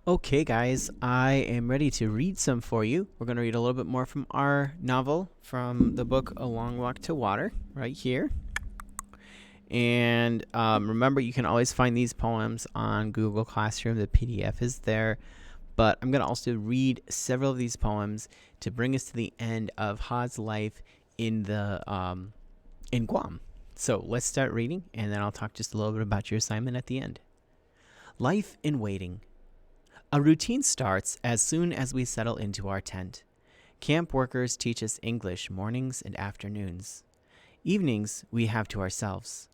Okay, guys, I am ready to read some for you. We're going to read a little bit more from our novel from the book A Long Walk to Water, right here. And remember, you can always find these poems on Google Classroom. The PDF is there. But I'm going to also read several of these poems to bring us to the end of Ha's life in in Guam. So let's start reading, and then I'll talk just a little bit about your assignment at the end. Life in waiting. A routine starts as soon as we settle into our tent. Camp workers teach us English mornings and afternoons. Evenings we have to ourselves.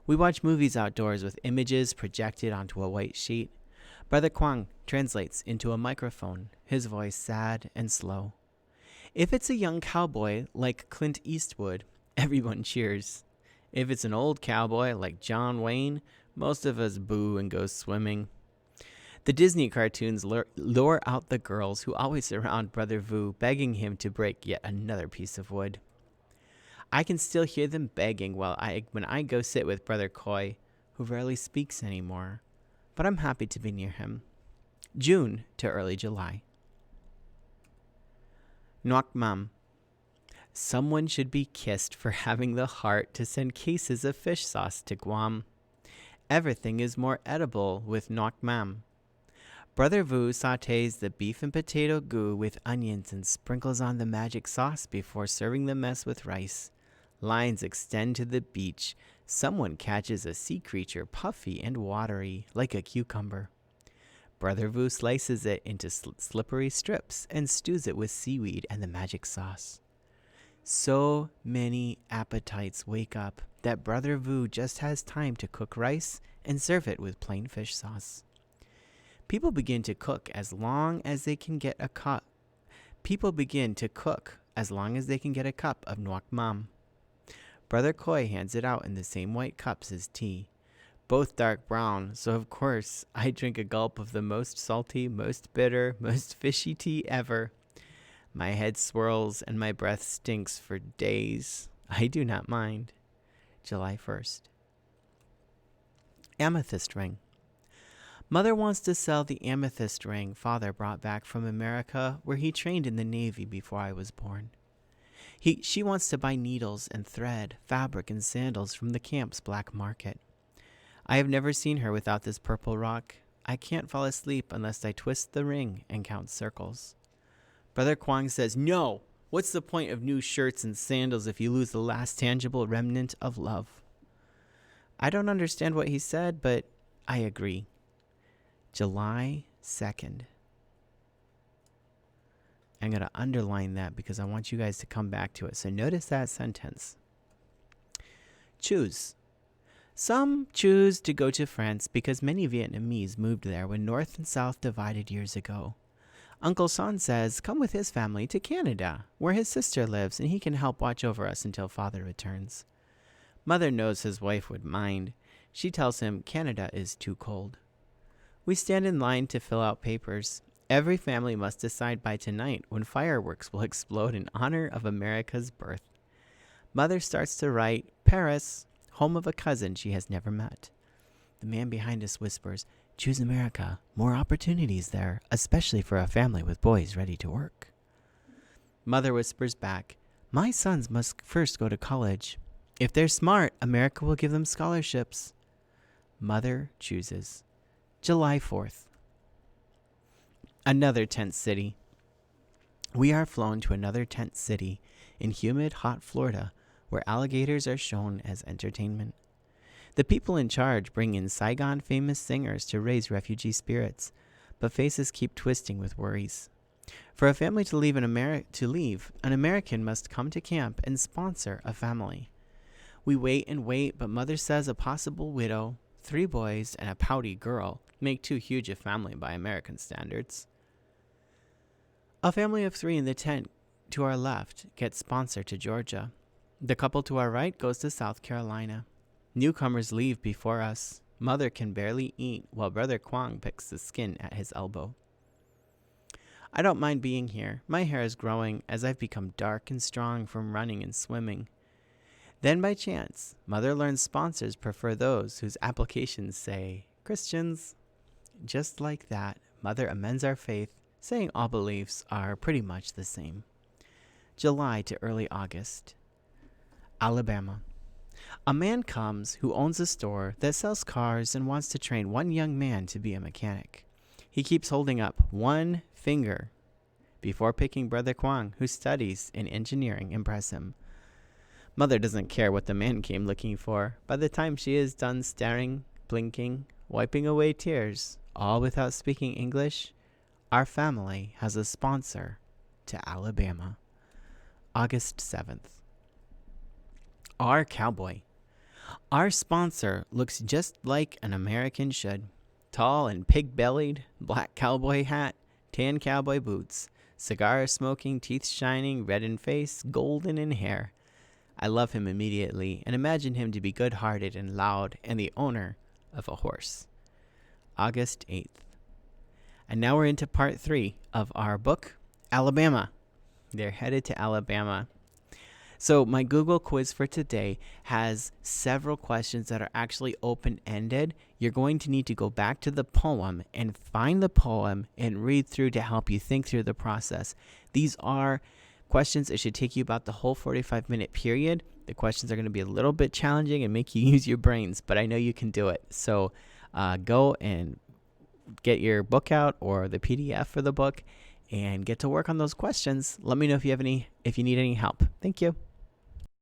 We watch movies outdoors with images projected onto a white sheet. Brother Kwang translates into a microphone, his voice sad and slow. If it's a young cowboy like Clint Eastwood, everyone cheers. If it's an old cowboy like John Wayne, most of us boo and go swimming. The Disney cartoons lure out the girls who always surround Brother Vu, begging him to break yet another piece of wood. I can still hear them begging when I go sit with Brother Koi, who rarely speaks anymore, but I'm happy to be near him. June to early July. Nuoc Mam. Someone should be kissed for having the heart to send cases of fish sauce to Guam. Everything is more edible with Nuoc Mam. Brother Vu sautés the beef and potato goo with onions and sprinkles on the magic sauce before serving the mess with rice. Lines extend to the beach. Someone catches a sea creature puffy and watery, like a cucumber. Brother Vu slices it into slippery strips and stews it with seaweed and the magic sauce. So many appetites wake up that Brother Vu just has time to cook rice and serve it with plain fish sauce. People begin to cook as long as they can get a cup. People begin to cook as long as they can get a cup of Nuoc Mam. Brother Koi hands it out in the same white cups as tea, both dark brown, so of course I drink a gulp of the most salty, most bitter, most fishy tea ever. My head swirls and my breath stinks for days. I do not mind. July 1st. Amethyst Ring. Mother wants to sell the amethyst ring Father brought back from America, where he trained in the Navy before I was born. She wants to buy needles and thread, fabric and sandals from the camp's black market. I have never seen her without this purple rock. I can't fall asleep unless I twist the ring and count circles. Brother Kwang says, "No! What's the point of new shirts and sandals if you lose the last tangible remnant of love?" I don't understand what he said, but I agree. July 2nd. I'm going to underline that because I want you guys to come back to it. So notice that sentence. Choose. Some choose to go to France because many Vietnamese moved there when North and South divided years ago. Uncle Son says come with his family to Canada, where his sister lives, and he can help watch over us until Father returns. Mother knows his wife would mind. She tells him Canada is too cold. We stand in line to fill out papers. Every family must decide by tonight when fireworks will explode in honor of America's birth. Mother starts to write Paris, home of a cousin she has never met. The man behind us whispers, "Choose America. More opportunities there, especially for a family with boys ready to work." Mother whispers back, "My sons must first go to college. If they're smart, America will give them scholarships." Mother chooses. July 4th. Another tent city. We are flown to another tent city in humid, hot Florida, where alligators are shown as entertainment. The people in charge bring in Saigon famous singers to raise refugee spirits, but faces keep twisting with worries. For a family to leave, an American must come to camp and sponsor a family. We wait and wait, but Mother says a possible widow, 3 boys, and a pouty girl make too huge a family by American standards. A family of 3 in the tent to our left gets sponsored to Georgia. The couple to our right goes to South Carolina. Newcomers leave before us. Mother can barely eat while Brother Kwang picks the skin at his elbow. I don't mind being here. My hair is growing as I've become dark and strong from running and swimming. Then by chance, Mother learns sponsors prefer those whose applications say Christians. Just like that, Mother amends our faith, saying all beliefs are pretty much the same. July to early August. Alabama. A man comes who owns a store that sells cars and wants to train one young man to be a mechanic. He keeps holding up one finger before picking Brother Kwang, who studies in engineering, impress him. Mother doesn't care what the man came looking for. By the time she is done staring, blinking, wiping away tears, all without speaking English, our family has a sponsor to Alabama. August 7th. Our Cowboy. Our sponsor looks just like an American should. Tall and pig-bellied, black cowboy hat, tan cowboy boots, cigar smoking, teeth shining, red in face, golden in hair. I love him immediately and imagine him to be good-hearted and loud and the owner of a horse. August 8th. And now we're into part 3 of our book, Alabama. They're headed to Alabama. So my Google quiz for today has several questions that are actually open-ended. You're going to need to go back to the poem and find the poem and read through to help you think through the process. These are questions that should take you about the whole 45-minute period. The questions are going to be a little bit challenging and make you use your brains, but I know you can do it. So go and get your book out or the PDF for the book and get to work on those questions. Let me know if you need any help. Thank you.